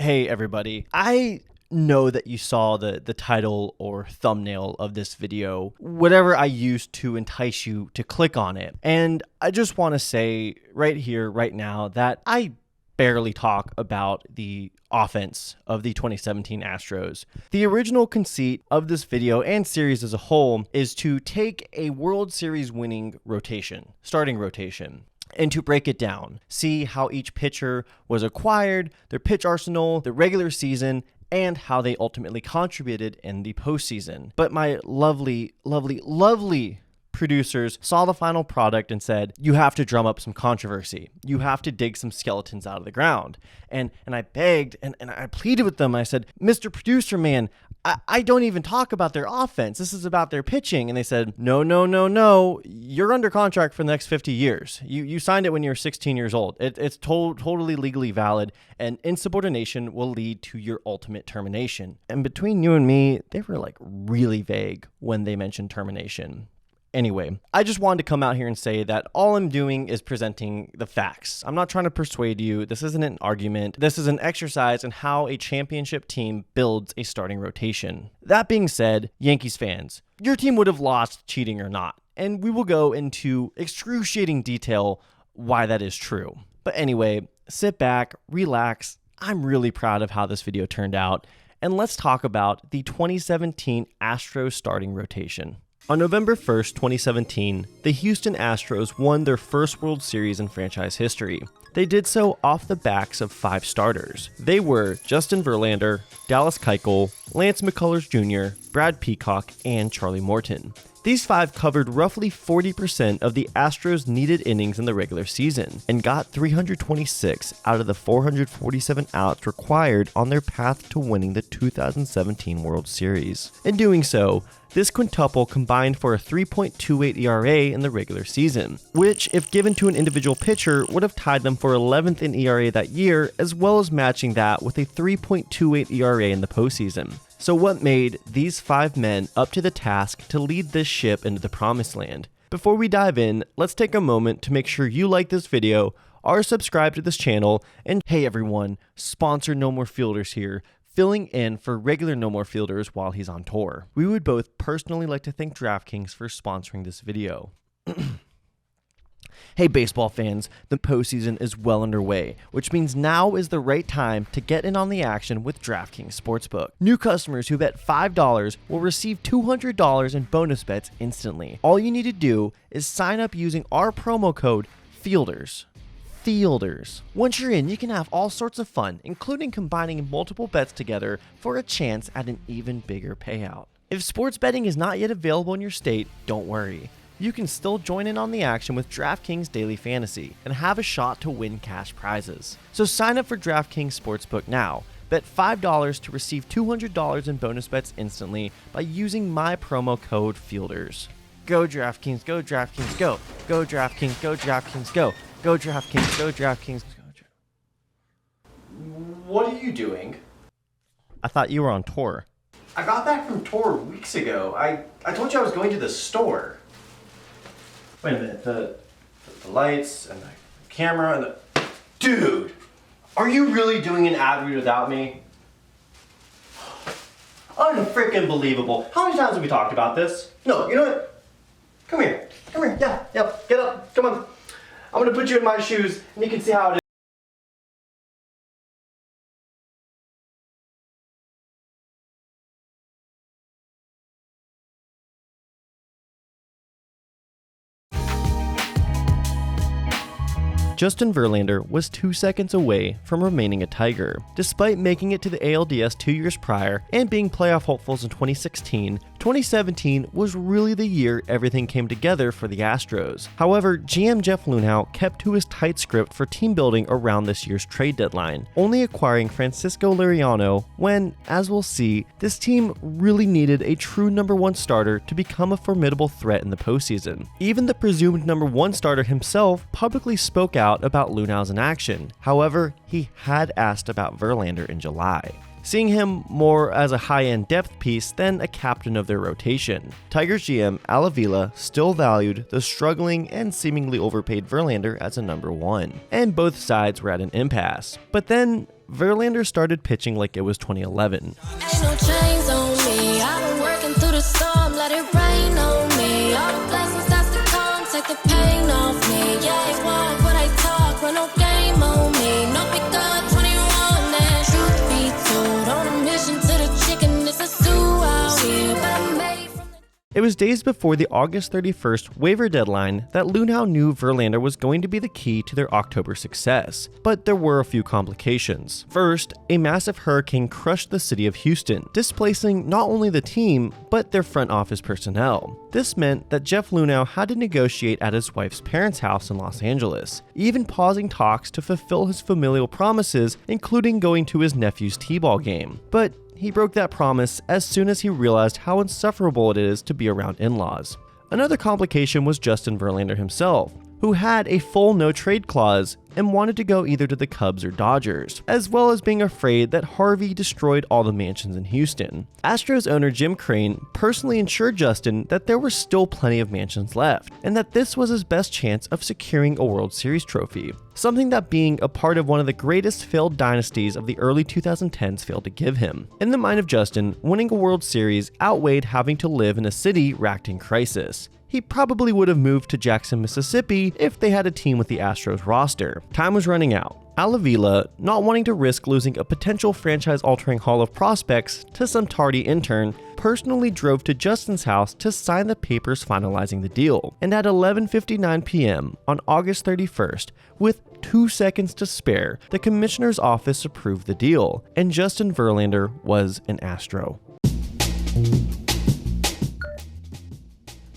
Hey everybody, I know that you saw the title or thumbnail of this video, whatever I used to entice you to click on it. And I just want to say right here, right now, that I barely talk about the offense of the 2017 Astros. The original conceit of this video and series as a whole is to take a World Series winning rotation, starting rotation, and to break it down, see how each pitcher was acquired, their pitch arsenal, the regular season, and how they ultimately contributed in the postseason. But my lovely producers saw the final product and said, you have to drum up some controversy. You have to dig some skeletons out of the ground. And I begged and I pleaded with them. I said, Mr. Producer Man, I don't even talk about their offense. This is about their pitching. And they said, no. You're under contract for the next 50 years. You signed it when you were 16 years old. It's totally legally valid, and insubordination will lead to your ultimate termination. And between you and me, they were like really vague when they mentioned termination. Anyway, I just wanted to come out here and say that all I'm doing is presenting the facts. I'm not trying to persuade you. This isn't an argument. This is an exercise in how a championship team builds a starting rotation. That being said, Yankees fans, your team would have lost cheating or not. And we will go into excruciating detail why that is true. But anyway, sit back, relax. I'm really proud of how this video turned out. And let's talk about the 2017 Astros starting rotation. On November 1st, 2017, the Houston Astros won their first World Series in franchise history. They did so off the backs of 5 starters. They were Justin Verlander, Dallas Keuchel, Lance McCullers Jr., Brad Peacock, and Charlie Morton. These 5 covered roughly 40% of the Astros' needed innings in the regular season and got 326 out of the 447 outs required on their path to winning the 2017 World Series. In doing so, this quintuple combined for a 3.28 ERA in the regular season, which, if given to an individual pitcher, would have tied them for 11th in ERA that year, as well as matching that with a 3.28 ERA in the postseason. So what made these 5 men up to the task to lead this ship into the promised land? Before we dive in, let's take a moment to make sure you like this video, are subscribed to this channel, and hey everyone, sponsor No More Fielders here, filling in for regular No More Fielders while he's on tour. We would both personally like to thank DraftKings for sponsoring this video. Hey baseball fans, the postseason is well underway, which means now is the right time to get in on the action with DraftKings Sportsbook. New customers who bet $5 will receive $200 in bonus bets instantly. All you need to do is sign up using our promo code FIELDERS. Once you're in, you can have all sorts of fun, including combining multiple bets together for a chance at an even bigger payout. If sports betting is not yet available in your state, don't worry. You can still join in on the action with DraftKings Daily Fantasy and have a shot to win cash prizes. So sign up for DraftKings Sportsbook now. Bet $5 to receive $200 in bonus bets instantly by using my promo code FIELDERS. Go DraftKings, go DraftKings, go. Go DraftKings, go DraftKings, go. Go DraftKings, go DraftKings, go. What are you doing? I thought you were on tour. I got back from tour weeks ago. I told you I was going to the store. Wait a minute, the lights and the camera and the... Dude, are you really doing an ad read without me? Unfreaking believable. How many times have we talked about this? No, you know what? Come here, yeah, get up, come on. I'm gonna put you in my shoes and you can see how it is. Justin Verlander was 2 seconds away from remaining a Tiger. Despite making it to the ALDS 2 years prior and being playoff hopefuls in 2016, 2017 was really the year everything came together for the Astros. However, GM Jeff Luhnow kept to his tight script for team building around this year's trade deadline, only acquiring Francisco Liriano when, as we'll see, this team really needed a true number 1 starter to become a formidable threat in the postseason. Even the presumed number 1 starter himself publicly spoke out about Luhnow's inaction. However, he had asked about Verlander in July, seeing him more as a high-end depth piece than a captain of their rotation. Tigers GM Al Avila still valued the struggling and seemingly overpaid Verlander as a number 1, and both sides were at an impasse. But then Verlander started pitching like it was 2011. Ain't no chains on me. I've been working through the storm, let it rain on me. All the blessings that's to come, take the pain off me. Yeah, it's one, but I talk, run no game on me. No big gun, 21, and truth be told, on a mission to the chicken, it's a zoo out here, but I'm made from the... It was days before the August 31st waiver deadline that Lunau knew Verlander was going to be the key to their October success, but there were a few complications. First, a massive hurricane crushed the city of Houston, displacing not only the team, but their front office personnel. This meant that Jeff Lunau had to negotiate at his wife's parents' house in Los Angeles, even pausing talks to fulfill his familial promises, including going to his nephew's t-ball game. But he broke that promise as soon as he realized how insufferable it is to be around in-laws. Another complication was Justin Verlander himself, who had a full no-trade clause and wanted to go either to the Cubs or Dodgers, as well as being afraid that Harvey destroyed all the mansions in Houston. Astros owner Jim Crane personally assured Justin that there were still plenty of mansions left, and that this was his best chance of securing a World Series trophy, something that being a part of one of the greatest failed dynasties of the early 2010s failed to give him. In the mind of Justin, winning a World Series outweighed having to live in a city racked in crisis. He probably would have moved to Jackson, Mississippi if they had a team with the Astros roster. Time was running out. Al Avila, not wanting to risk losing a potential franchise-altering haul of prospects to some tardy intern, personally drove to Justin's house to sign the papers finalizing the deal. And at 11:59 p.m. on August 31st, with 2 seconds to spare, the commissioner's office approved the deal, and Justin Verlander was an Astro.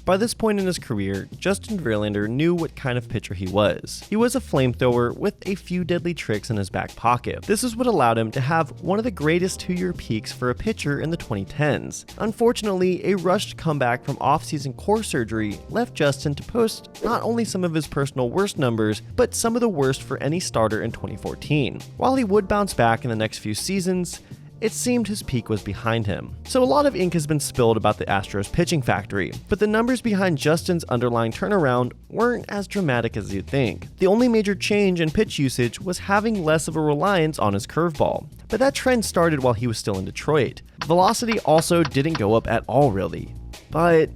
By this point in his career, Justin Verlander knew what kind of pitcher he was. He was a flamethrower with a few deadly tricks in his back pocket. This is what allowed him to have one of the greatest two-year peaks for a pitcher in the 2010s. Unfortunately, a rushed comeback from off-season core surgery left Justin to post not only some of his personal worst numbers, but some of the worst for any starter in 2014. While he would bounce back in the next few seasons, it seemed his peak was behind him. So a lot of ink has been spilled about the Astros pitching factory, but the numbers behind Justin's underlying turnaround weren't as dramatic as you'd think. The only major change in pitch usage was having less of a reliance on his curveball, but that trend started while he was still in Detroit. Velocity also didn't go up at all really, but...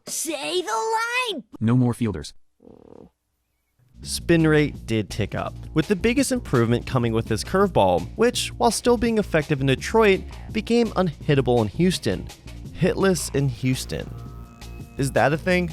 Say the line! No more fielders. Spin rate did tick up, with the biggest improvement coming with his curveball, which, while still being effective in Detroit, became unhittable in Houston. Hitless in Houston. Is that a thing?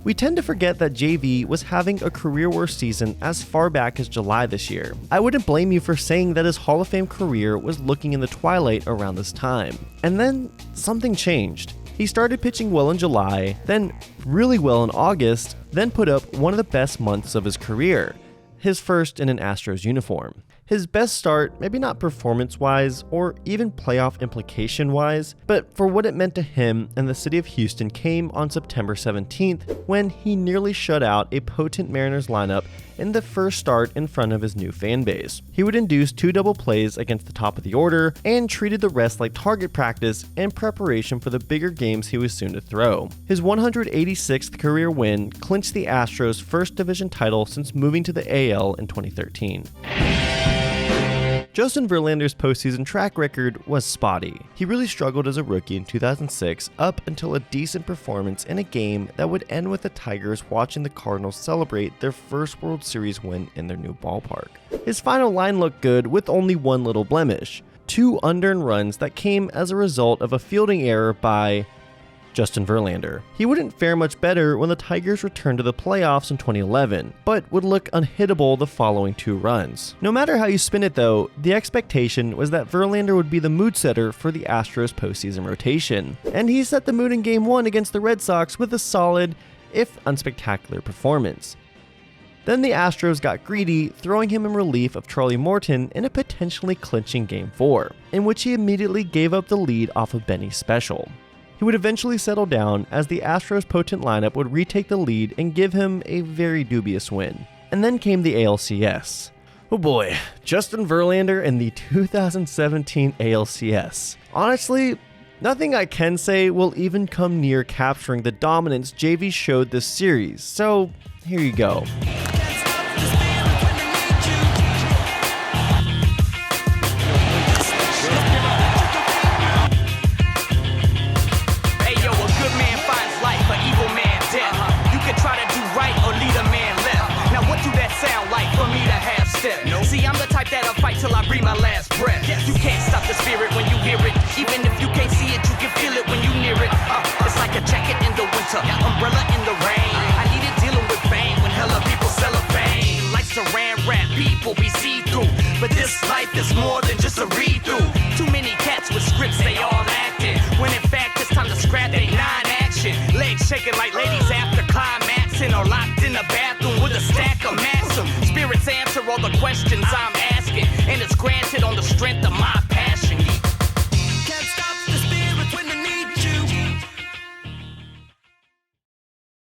We tend to forget that JV was having a career-worst season as far back as July this year. I wouldn't blame you for saying that his Hall of Fame career was looking in the twilight around this time. And then, something changed. He started pitching well in July, then really well in August, then put up one of the best months of his career, his first in an Astros uniform. His best start, maybe not performance-wise or even playoff implication-wise, but for what it meant to him and the city of Houston came on September 17th when he nearly shut out a potent Mariners lineup in the first start in front of his new fan base. He would induce 2 double plays against the top of the order and treated the rest like target practice in preparation for the bigger games he was soon to throw. His 186th career win clinched the Astros' first division title since moving to the AL in 2013. Justin Verlander's postseason track record was spotty. He really struggled as a rookie in 2006 up until a decent performance in a game that would end with the Tigers watching the Cardinals celebrate their first World Series win in their new ballpark. His final line looked good with only one little blemish, 2 unearned runs that came as a result of a fielding error by Justin Verlander. He wouldn't fare much better when the Tigers returned to the playoffs in 2011, but would look unhittable the following 2 runs. No matter how you spin it though, the expectation was that Verlander would be the mood setter for the Astros postseason rotation, and he set the mood in Game 1 against the Red Sox with a solid, if unspectacular, performance. Then the Astros got greedy, throwing him in relief of Charlie Morton in a potentially clinching Game 4, in which he immediately gave up the lead off of Benny's special. He would eventually settle down as the Astros' potent lineup would retake the lead and give him a very dubious win. And then came the ALCS. Oh boy, Justin Verlander in the 2017 ALCS. Honestly, nothing I can say will even come near capturing the dominance JV showed this series, so here you go. See, I'm the type that'll fight till I breathe my last breath. You can't stop the spirit when you hear it. Even if you can't see it, you can feel it when you near it. It's like a jacket in the winter, umbrella in the rain. I need it dealing with fame when hella people cellophane. Like saran wrap, people be see-through. But this life is more than just a read-through. Too many cats with scripts, they all acting. When in fact, it's time to scrap they non-action. Legs shaking like ladies after climaxing, or locked in a bathroom with a stack of Maxim. Spirits answer all the questions I'm asking, and it's granted on the strength of my passion. Can't stop the spirit when they need you.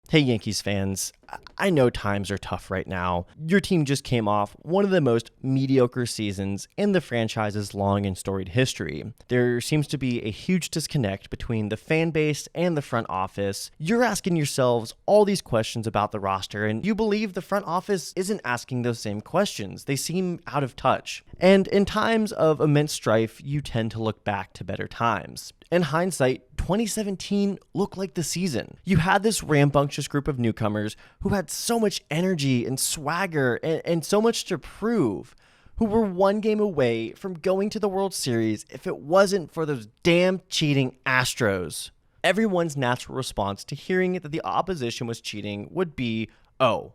Hey Yankees fans, I know times are tough right now. Your team just came off one of the most mediocre seasons in the franchise's long and storied history. There seems to be a huge disconnect between the fan base and the front office. You're asking yourselves all these questions about the roster, and you believe the front office isn't asking those same questions. They seem out of touch. And in times of immense strife, you tend to look back to better times. In hindsight, 2017 looked like the season. You had this rambunctious group of newcomers who had so much energy and swagger and so much to prove, who were one game away from going to the World Series if it wasn't for those damn cheating Astros. Everyone's natural response to hearing that the opposition was cheating would be, oh,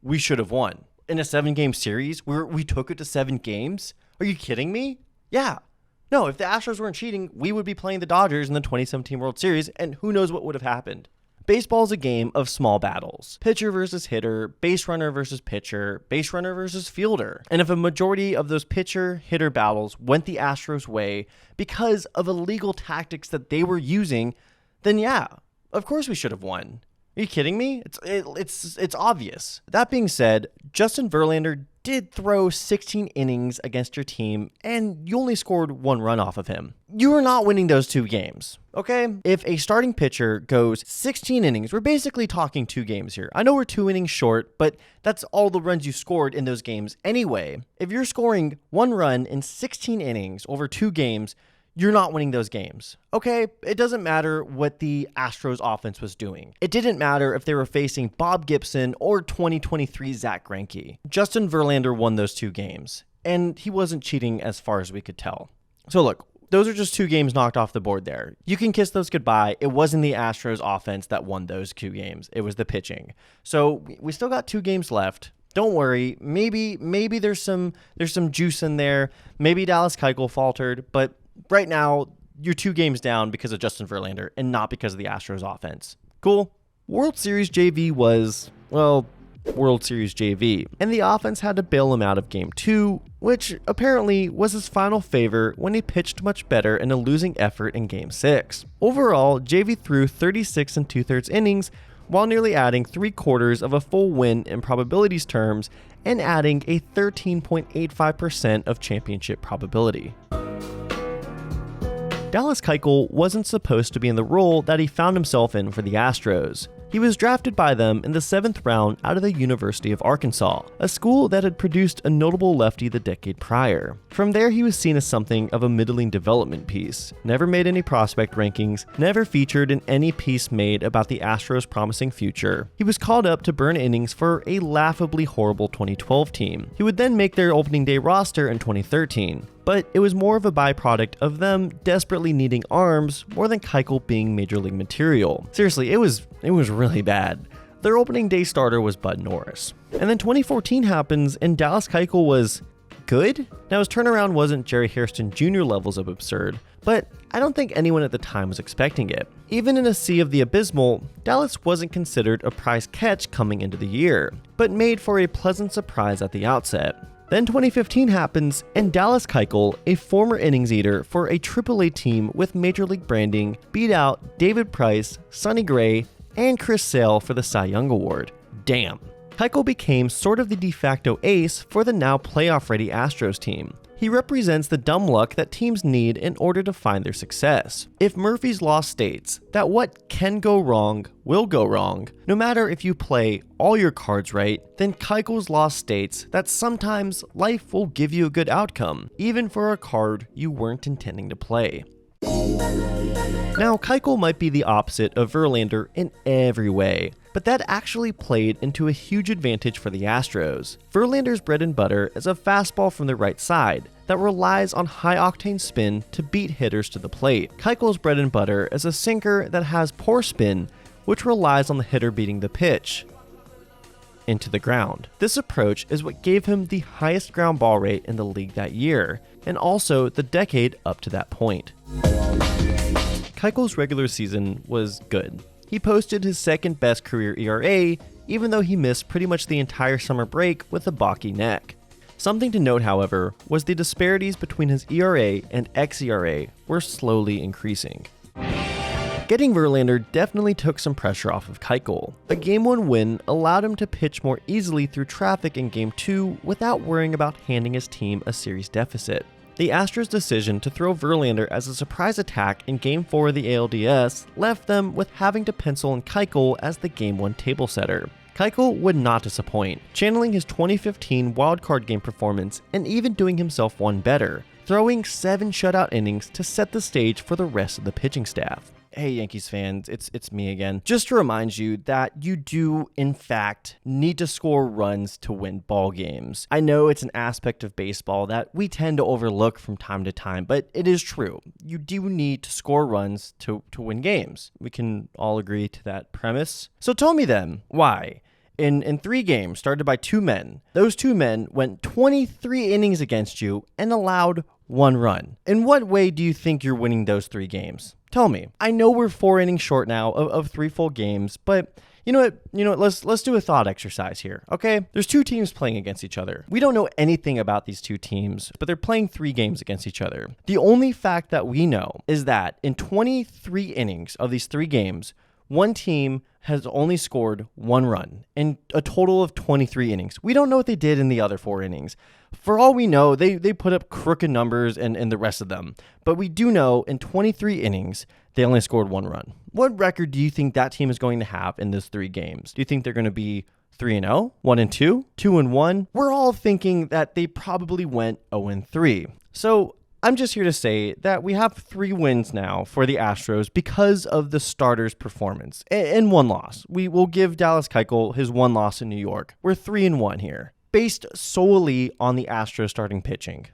we should have won. In a 7-game series where we took it to 7 games? Are you kidding me? Yeah. No, if the Astros weren't cheating, we would be playing the Dodgers in the 2017 World Series, and who knows what would have happened. Baseball is a game of small battles. Pitcher versus hitter, base runner versus pitcher, base runner versus fielder. And if a majority of those pitcher-hitter battles went the Astros' way because of illegal tactics that they were using, then yeah, of course we should have won. Are you kidding me? It's obvious. That being said, Justin Verlander did throw 16 innings against your team, and you only scored 1 run off of him. You are not winning those 2 games, okay? If a starting pitcher goes 16 innings, we're basically talking 2 games here. I know we're 2 innings short, but that's all the runs you scored in those games anyway. If you're scoring 1 run in 16 innings over 2 games, you're not winning those games, okay? It doesn't matter what the Astros offense was doing. It didn't matter if they were facing Bob Gibson or 2023 Zach Greinke. Justin Verlander won those 2 games, and he wasn't cheating as far as we could tell. So look, those are just 2 games knocked off the board there. You can kiss those goodbye. It wasn't the Astros offense that won those 2 games. It was the pitching. So we still got 2 games left. Don't worry. Maybe there's some juice in there. Maybe Dallas Keuchel faltered, but right now, you're 2 games down because of Justin Verlander and not because of the Astros offense. Cool. World Series JV was, well, World Series JV, and the offense had to bail him out of Game 2, which apparently was his final favor when he pitched much better in a losing effort in Game 6. Overall, JV threw 36 2/3 innings while nearly adding 3/4 of a full win in probabilities terms and adding a 13.85% of championship probability. Dallas Keuchel wasn't supposed to be in the role that he found himself in for the Astros. He was drafted by them in the 7th round out of the University of Arkansas, a school that had produced a notable lefty the decade prior. From there, he was seen as something of a middling development piece, never made any prospect rankings, never featured in any piece made about the Astros' promising future. He was called up to burn innings for a laughably horrible 2012 team. He would then make their opening day roster in 2013. But it was more of a byproduct of them desperately needing arms more than Keuchel being major league material. Seriously, it was really bad. Their opening day starter was Bud Norris. And then 2014 happens and Dallas Keuchel was good? Now his turnaround wasn't Jerry Hairston Jr. levels of absurd, but I don't think anyone at the time was expecting it. Even in a sea of the abysmal, Dallas wasn't considered a prize catch coming into the year, but made for a pleasant surprise at the outset. Then 2015 happens, and Dallas Keuchel, a former innings eater for a AAA team with Major League branding, beat out David Price, Sonny Gray, and Chris Sale for the Cy Young Award. Damn. Keuchel became sort of the de facto ace for the now playoff-ready Astros team. He represents the dumb luck that teams need in order to find their success. If Murphy's Law states that what can go wrong will go wrong, no matter if you play all your cards right, then Keuchel's Law states that sometimes life will give you a good outcome, even for a card you weren't intending to play. Now, Keuchel might be the opposite of Verlander in every way, but that actually played into a huge advantage for the Astros. Verlander's bread and butter is a fastball from the right side that relies on high-octane spin to beat hitters to the plate. Keuchel's bread and butter is a sinker that has poor spin, which relies on the hitter beating the pitch into the ground. This approach is what gave him the highest ground ball rate in the league that year, and also the decade up to that point. Keuchel's regular season was good. He posted his second best career ERA, even though he missed pretty much the entire summer break with a balky neck. Something to note, however, was the disparities between his ERA and xERA were slowly increasing. Getting Verlander definitely took some pressure off of Keuchel. A Game 1 win allowed him to pitch more easily through traffic in Game 2 without worrying about handing his team a series deficit. The Astros' decision to throw Verlander as a surprise attack in Game 4 of the ALDS left them with having to pencil in Keuchel as the Game 1 table setter. Keuchel would not disappoint, channeling his 2015 wildcard game performance and even doing himself one better, throwing 7 shutout innings to set the stage for the rest of the pitching staff. Hey Yankees fans, it's me again. Just to remind you that you do, in fact, need to score runs to win ball games. I know it's an aspect of baseball that we tend to overlook from time to time, but it is true. You do need to score runs to win games. We can all agree to that premise. So tell me then, why? In 3 games started by 2 men, those 2 men went 23 innings against you and allowed 1 run. In what way do you think you're winning those 3 games? Tell me. I know we're 4 innings short now of 3 full games, but you know what? Let's do a thought exercise here, okay? There's 2 teams playing against each other. We don't know anything about these 2 teams, but they're playing 3 games against each other. The only fact that we know is that in 23 innings of these 3 games, one team has only scored 1 run in a total of 23 innings. We don't know what they did in the other 4 innings. For all we know, they put up crooked numbers and the rest of them. But we do know in 23 innings, they only scored 1 run. What record do you think that team is going to have in those 3 games? Do you think they're going to be 3-0, 1-2, 2-1? We're all thinking that they probably went 0-3. So I'm just here to say that we have 3 wins now for the Astros because of the starters' performance and 1 loss. We will give Dallas Keuchel his 1 loss in New York. We're 3-1 here, based solely on the Astros starting pitching.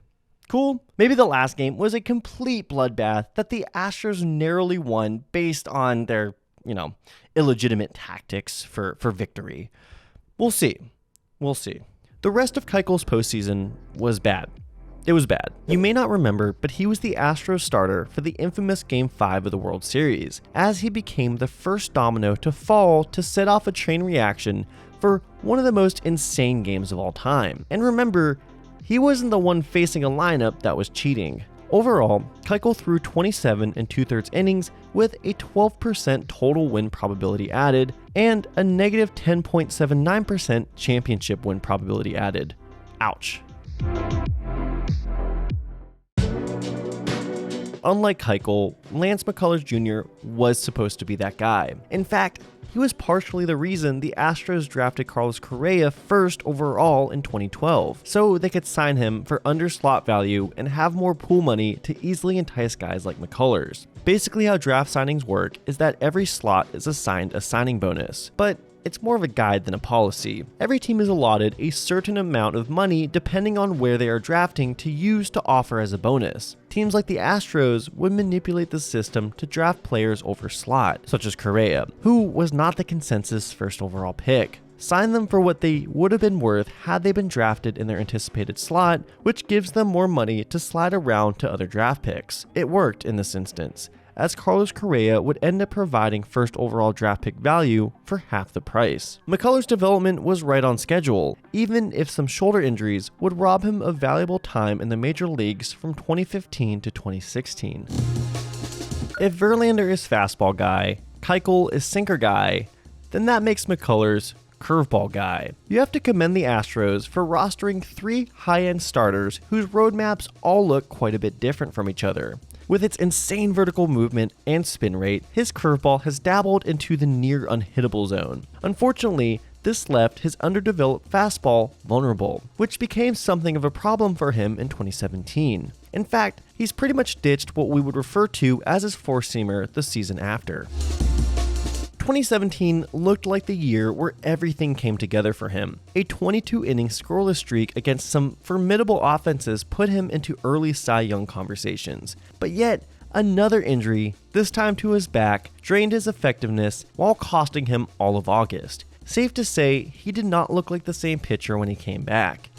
Cool? Maybe the last game was a complete bloodbath that the Astros narrowly won based on their, illegitimate tactics for victory. We'll see. The rest of Keuchel's postseason was bad. It was bad. You may not remember, but he was the Astros starter for the infamous Game 5 of the World Series, as he became the first domino to fall to set off a chain reaction for one of the most insane games of all time. And remember, he wasn't the one facing a lineup that was cheating. Overall, Keuchel threw 27 2/3 innings with a 12% total win probability added and a negative 10.79% championship win probability added. Ouch. Unlike Keuchel, Lance McCullers Jr. was supposed to be that guy. In fact, he was partially the reason the Astros drafted Carlos Correa first overall in 2012, so they could sign him for under slot value and have more pool money to easily entice guys like McCullers. Basically how draft signings work is that every slot is assigned a signing bonus, but it's more of a guide than a policy. Every team is allotted a certain amount of money depending on where they are drafting to use to offer as a bonus. Teams like the Astros would manipulate the system to draft players over slot, such as Correa, who was not the consensus first overall pick. Sign them for what they would have been worth had they been drafted in their anticipated slot, which gives them more money to slide around to other draft picks. It worked in this instance, as Carlos Correa would end up providing first overall draft pick value for half the price. McCullers' development was right on schedule, even if some shoulder injuries would rob him of valuable time in the major leagues from 2015 to 2016. If Verlander is fastball guy, Keuchel is sinker guy, then that makes McCullers curveball guy. You have to commend the Astros for rostering 3 high-end starters whose roadmaps all look quite a bit different from each other. With its insane vertical movement and spin rate, his curveball has dabbled into the near unhittable zone. Unfortunately, This left his underdeveloped fastball vulnerable, which became something of a problem for him in 2017. In fact, he's pretty much ditched what we would refer to as his four-seamer the season after. 2017 looked like the year where everything came together for him. A 22-inning scoreless streak against some formidable offenses put him into early Cy Young conversations. But yet, another injury, this time to his back, drained his effectiveness while costing him all of August. Safe to say, he did not look like the same pitcher when he came back.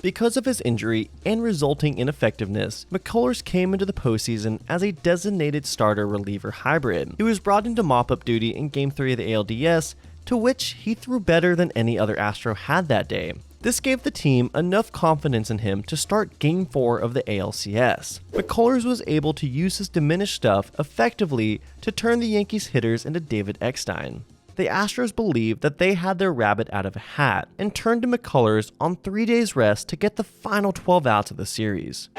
Because of his injury and resulting ineffectiveness, McCullers came into the postseason as a designated starter reliever hybrid. He was brought into mop-up duty in Game 3 of the ALDS, to which he threw better than any other Astro had that day. This gave the team enough confidence in him to start Game 4 of the ALCS. McCullers was able to use his diminished stuff effectively to turn the Yankees hitters into David Eckstein. The Astros believed that they had their rabbit out of a hat and turned to McCullers on 3 days rest to get the final 12 outs of the series.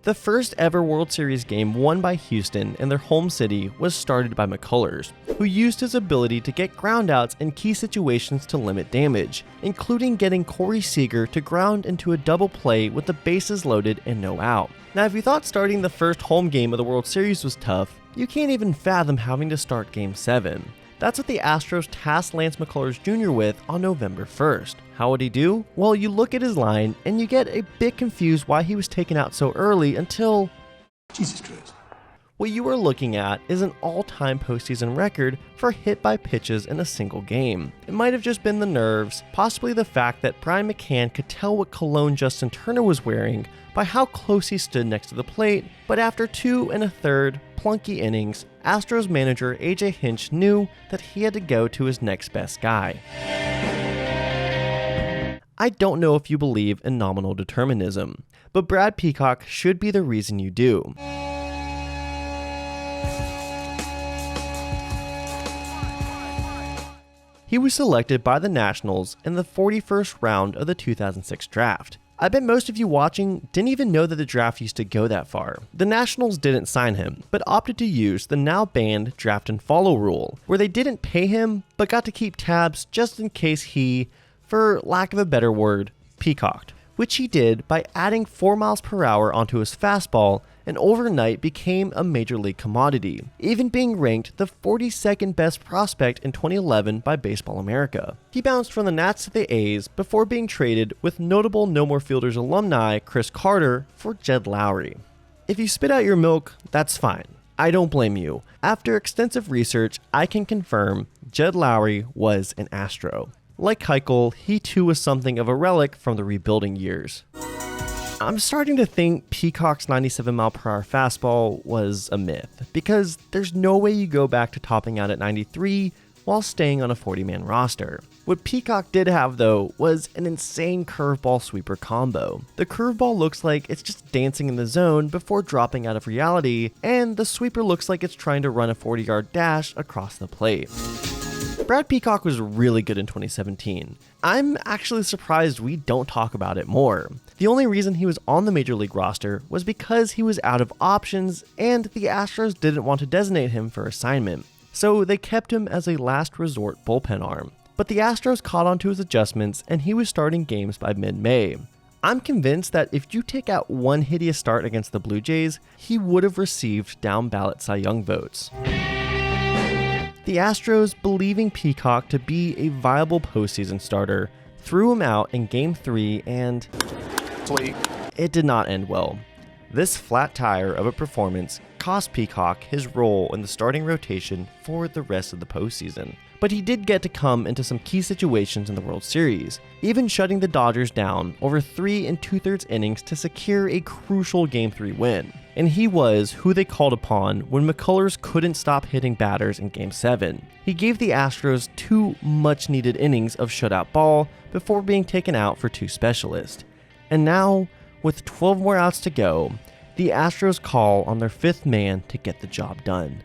The first ever World Series game won by Houston in their home city was started by McCullers, who used his ability to get groundouts in key situations to limit damage, including getting Corey Seager to ground into a double play with the bases loaded and no out. Now, if you thought starting the first home game of the World Series was tough, you can't even fathom having to start Game 7. That's what the Astros tasked Lance McCullers Jr. with on November 1st. How would he do? Well, you look at his line and you get a bit confused why he was taken out so early until... Jesus Christ. What you are looking at is an all-time postseason record for hit by pitches in a single game. It might have just been the nerves, possibly the fact that Brian McCann could tell what cologne Justin Turner was wearing by how close he stood next to the plate, but after 2 1/3 plunky innings, Astros manager AJ Hinch knew that he had to go to his next best guy. I don't know if you believe in nominal determinism, but Brad Peacock should be the reason you do. He was selected by the Nationals in the 41st round of the 2006 draft. I bet most of you watching didn't even know that the draft used to go that far. The Nationals didn't sign him, but opted to use the now banned draft and follow rule, where they didn't pay him, but got to keep tabs just in case he, for lack of a better word, peacocked, which he did by adding 4 miles per hour onto his fastball and overnight became a major league commodity, even being ranked the 42nd best prospect in 2011 by Baseball America. He bounced from the Nats to the A's before being traded with notable No More Fielders alumni Chris Carter for Jed Lowry. If you spit out your milk, that's fine. I don't blame you. After extensive research, I can confirm Jed Lowry was an Astro. Like Keuchel, he too was something of a relic from the rebuilding years. I'm starting to think Peacock's 97-mile-per-hour fastball was a myth, because there's no way you go back to topping out at 93 while staying on a 40-man roster. What Peacock did have, though, was an insane curveball sweeper combo. The curveball looks like it's just dancing in the zone before dropping out of reality, and the sweeper looks like it's trying to run a 40-yard dash across the plate. Brad Peacock was really good in 2017. I'm actually surprised we don't talk about it more. The only reason he was on the Major League roster was because he was out of options and the Astros didn't want to designate him for assignment, so they kept him as a last resort bullpen arm. But the Astros caught on to his adjustments and he was starting games by mid-May. I'm convinced that if you take out one hideous start against the Blue Jays, he would have received down-ballot Cy Young votes. The Astros, believing Peacock to be a viable postseason starter, threw him out in Game 3 and it did not end well. This flat tire of a performance cost Peacock his role in the starting rotation for the rest of the postseason. but he did get to come into some key situations in the World Series, even shutting the Dodgers down over 3 2/3 innings to secure a crucial Game 3 win. And he was who they called upon when McCullers couldn't stop hitting batters in Game 7. He gave the Astros 2 much-needed innings of shutout ball before being taken out for 2 specialists. And now, with 12 more outs to go, the Astros call on their 5th man to get the job done.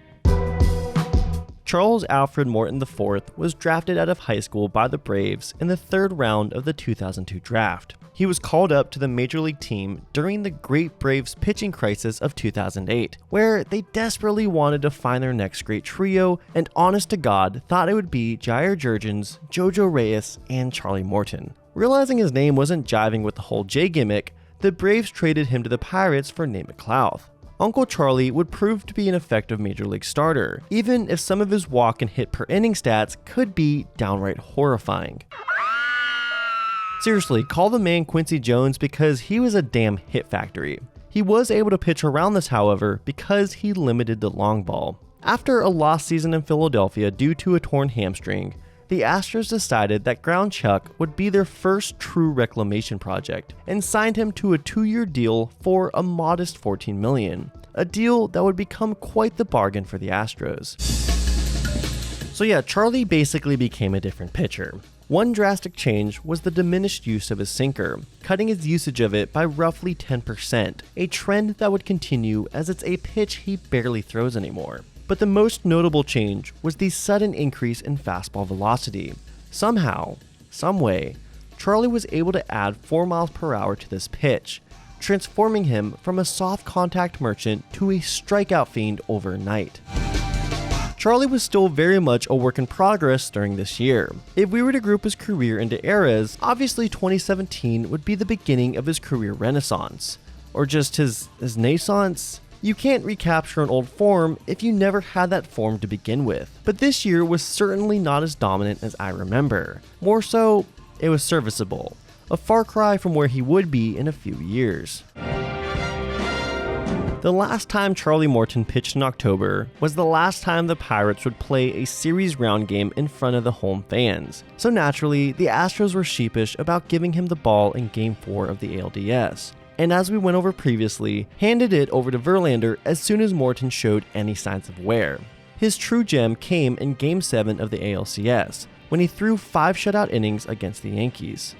Charles Alfred Morton IV was drafted out of high school by the Braves in the 3rd round of the 2002 draft. He was called up to the Major League team during the great Braves pitching crisis of 2008, where they desperately wanted to find their next great trio, and honest to God, thought it would be Jair Jurgens, Jojo Reyes, and Charlie Morton. Realizing his name wasn't jiving with the whole J gimmick, the Braves traded him to the Pirates for Nate McClouth. Uncle Charlie would prove to be an effective Major League starter, even if some of his walk and hit per inning stats could be downright horrifying. Seriously, call the man Quincy Jones because he was a damn hit factory. He was able to pitch around this, however, because he limited the long ball. After a lost season in Philadelphia due to a torn hamstring, the Astros decided that Ground Chuck would be their first true reclamation project and signed him to a 2-year deal for a modest $14 million, a deal that would become quite the bargain for the Astros. So yeah, Charlie basically became a different pitcher. One drastic change was the diminished use of his sinker, cutting his usage of it by roughly 10%, a trend that would continue as it's a pitch he barely throws anymore. But the most notable change was the sudden increase in fastball velocity. Somehow, someway, Charlie was able to add 4 miles per hour to this pitch, transforming him from a soft contact merchant to a strikeout fiend overnight. Charlie was still very much a work in progress during this year. If we were to group his career into eras, obviously 2017 would be the beginning of his career renaissance. Or just his naissance? You can't recapture an old form if you never had that form to begin with. But this year was certainly not as dominant as I remember. More so, it was serviceable. A far cry from where he would be in a few years. The last time Charlie Morton pitched in October was the last time the Pirates would play a series round game in front of the home fans. So naturally, the Astros were sheepish about giving him the ball in Game 4 of the ALDS. And as we went over previously, handed it over to Verlander as soon as Morton showed any signs of wear. His true gem came in Game 7 of the ALCS, when he threw 5 shutout innings against the Yankees.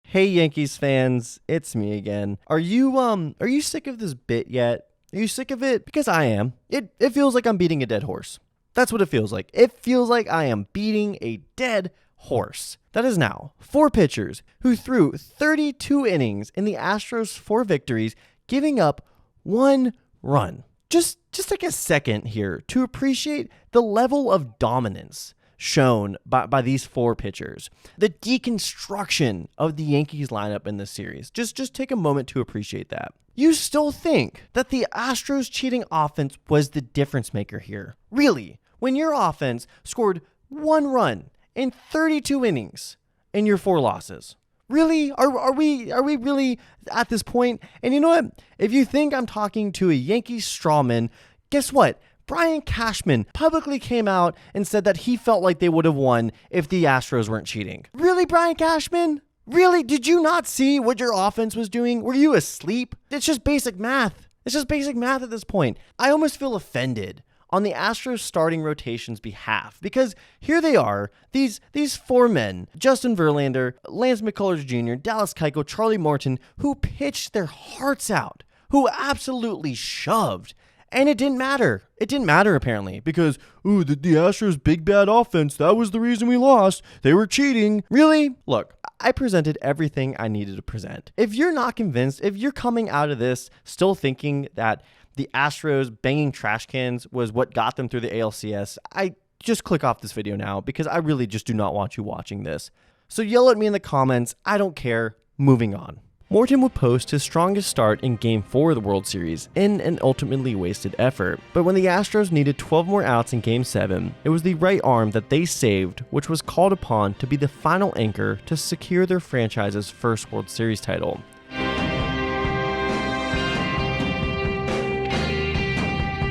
Hey Yankees fans, it's me again. Are you sick of this bit yet? Are you sick of it? Because I am. It feels like I'm beating a dead horse. That's what it feels like. It feels like I am beating a dead horse. That is now 4 pitchers who threw 32 innings in the Astros' 4 victories, giving up 1 run. Just take a second here to appreciate the level of dominance shown by these 4 pitchers. The deconstruction of the Yankees lineup in this series. Just take a moment to appreciate that. You still think that the Astros cheating offense was the difference maker here? Really? When your offense scored 1 run in 32 innings in your 4 losses? Really? Are we really at this point? And you know what? If you think I'm talking to a Yankees strawman, guess what? Brian Cashman publicly came out and said that he felt like they would have won if the Astros weren't cheating. Really, Brian Cashman? Really? Did you not see what your offense was doing? Were you asleep? It's just basic math. It's just basic math at this point. I almost feel offended on the Astros starting rotation's behalf, because here they are, these 4 men, Justin Verlander, Lance McCullers Jr., Dallas Keuchel, Charlie Morton, who pitched their hearts out, who absolutely shoved. And it didn't matter. It didn't matter, apparently, because, the Astros' big bad offense, that was the reason we lost. They were cheating. Really? Look, I presented everything I needed to present. If you're not convinced, if you're coming out of this still thinking that the Astros banging trash cans was what got them through the ALCS, I just click off this video now, because I really just do not want you watching this. So yell at me in the comments. I don't care. Moving on. Morton would post his strongest start in Game 4 of the World Series in an ultimately wasted effort. But when the Astros needed 12 more outs in Game 7, it was the right arm that they saved, which was called upon to be the final anchor to secure their franchise's first World Series title.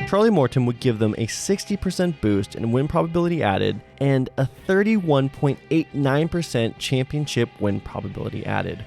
Charlie Morton would give them a 60% boost in win probability added and a 31.89% championship win probability added.